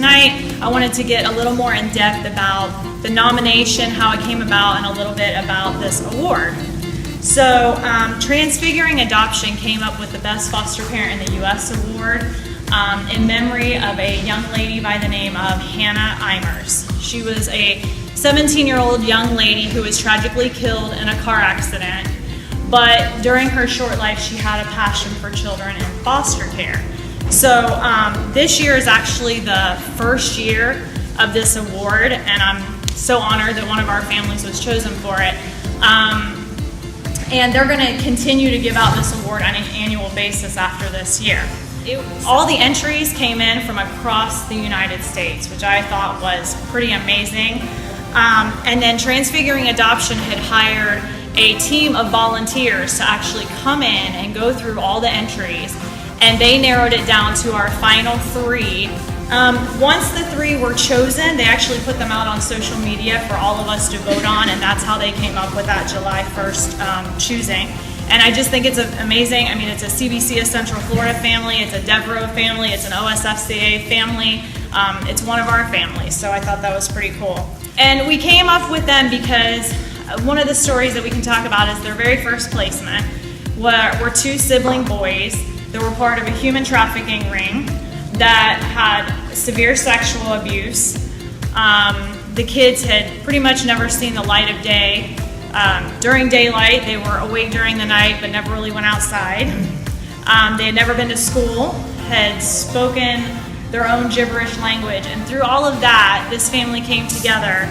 tonight I wanted to get a little more in depth about the nomination, how it came about, and a little bit about this award. So Transfiguring Adoption came up with the Best Foster Parent in the U.S. award in memory of a young lady by the name of Hannah Eimers. She was a 17-year-old young lady who was tragically killed in a car accident, but during her short life she had a passion for children in foster care. So this year is actually the first year of this award, and I'm so honored that one of our families was chosen for it. And they're going to continue to give out this award on an annual basis after this year. All the entries came in from across the United States, which I thought was pretty amazing. And then Transfiguring Adoption had hired a team of volunteers to actually come in and go through all the entries, and they narrowed it down to our final 3. Once the 3 were chosen, they actually put them out on social media for all of us to vote on, and that's how they came up with that July 1st choosing. And I just think it's amazing. I mean, it's a CBC of Central Florida family, it's a Devereaux family, it's an OSFCA family. It's one of our families, so I thought that was pretty cool. And we came up with them because one of the stories that we can talk about is their very first placement were 2 sibling boys that were part of a human trafficking ring that had severe sexual abuse. The kids had pretty much never seen the light of day. During daylight, they were awake during the night but never really went outside. They had never been to school, had spoken their own gibberish language, and through all of that, this family came together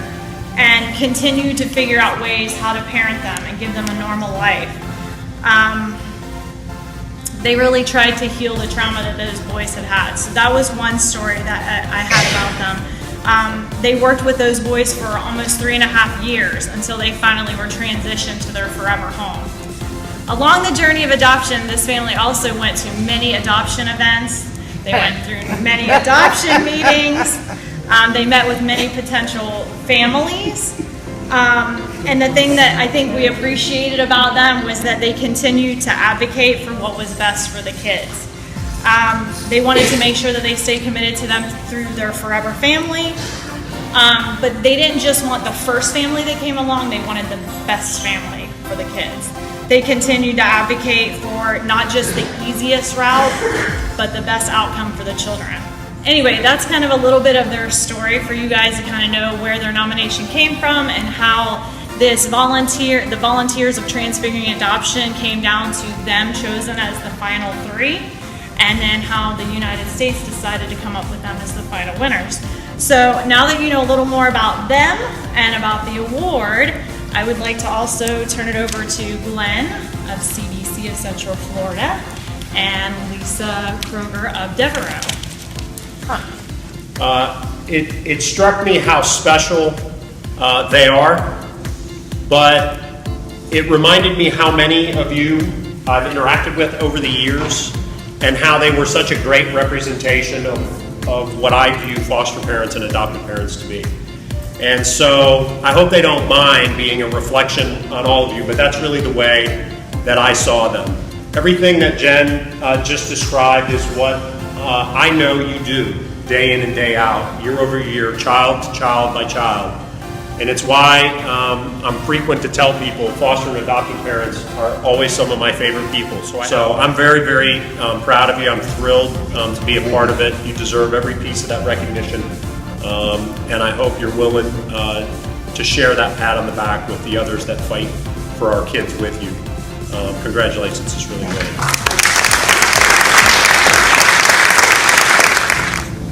and continued to figure out ways how to parent them and give them a normal life. They really tried to heal the trauma that those boys had had. So that was one story that I had about them. They worked with those boys for almost 3.5 years until they finally were transitioned to their forever home. Along the journey of adoption, this family also went to many adoption events. They went through many adoption meetings. They met with many potential families. And the thing that I think we appreciated about them was that they continued to advocate for what was best for the kids. They wanted to make sure that they stayed committed to them through their forever family. But they didn't just want the first family that came along, they wanted the best family for the kids. They continued to advocate for not just the easiest route, but the best outcome for the children. Anyway, that's kind of a little bit of their story for you guys to kind of know where their nomination came from and how the volunteers of Transfiguring Adoption came down to them chosen as the final 3, and then how the United States decided to come up with them as the final winners. So now that you know a little more about them and about the award, I would like to also turn it over to Glenn of CBC of Central Florida and Lisa Kroger of Devereaux. It struck me how special they are, but it reminded me how many of you I've interacted with over the years and how they were such a great representation of what I view foster parents and adoptive parents to be. And so I hope they don't mind being a reflection on all of you, but that's really the way that I saw them. Everything that Jen just described is what I know you do day in and day out, year over year, child to child by child. And it's why I'm frequent to tell people foster and adopting parents are always some of my favorite people. So I'm very, very proud of you. I'm thrilled to be a part of it. You deserve every piece of that recognition. And I hope you're willing to share that pat on the back with the others that fight for our kids with you. Congratulations, it's really great.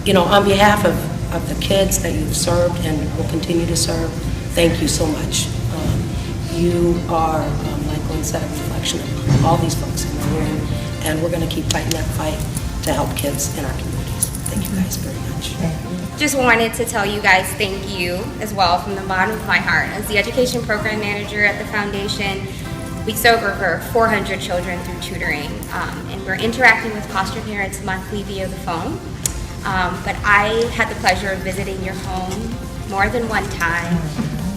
You know, on behalf of the kids that you've served and will continue to serve, thank you so much. You are, like Glenn said, a reflection of all these folks in the room, and we're going to keep fighting that fight to help kids in our communities. Thank you guys very much. Just wanted to tell you guys thank you as well from the bottom of my heart. As the education program manager at the foundation, we serve over 400 children through tutoring, and we're interacting with foster parents monthly via the phone. But I had the pleasure of visiting your home more than one time,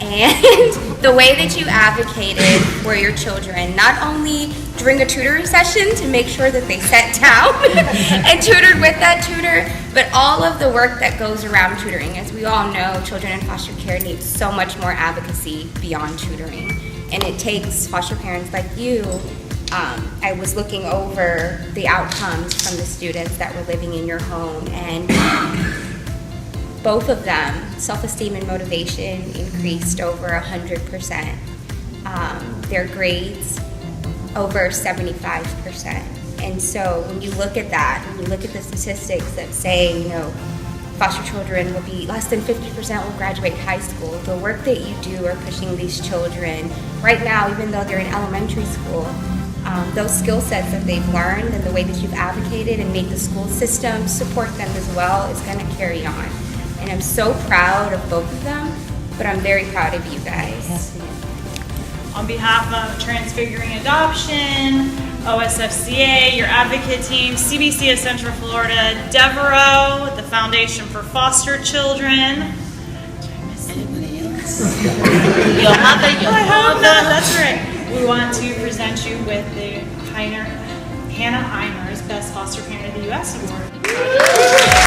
And the way that you advocated for your children, not only during a tutoring session to make sure that they sat down and tutored with that tutor, but all of the work that goes around tutoring. As we all know, children in foster care need so much more advocacy beyond tutoring. And it takes foster parents like you. I was looking over the outcomes from the students that were living in your home, and both of them, self-esteem and motivation, increased over 100%. Their grades, over 75%. And so when you look at that, when you look at the statistics that say, foster children will be, less than 50% will graduate high school, the work that you do are pushing these children, right now, even though they're in elementary school, those skill sets that they've learned and the way that you've advocated and made the school system support them as well is going to carry on. And I'm so proud of both of them, but I'm very proud of you guys. Yes. On behalf of Transfiguring Adoption, OSFCA, your advocate team, CBC of Central Florida, Devereaux, the Foundation for Foster Children. Anybody else? Your mother, your I hope father. not. That's right. We want to present you with the Hannah Eimer's Best Foster Parent of the U.S. Award.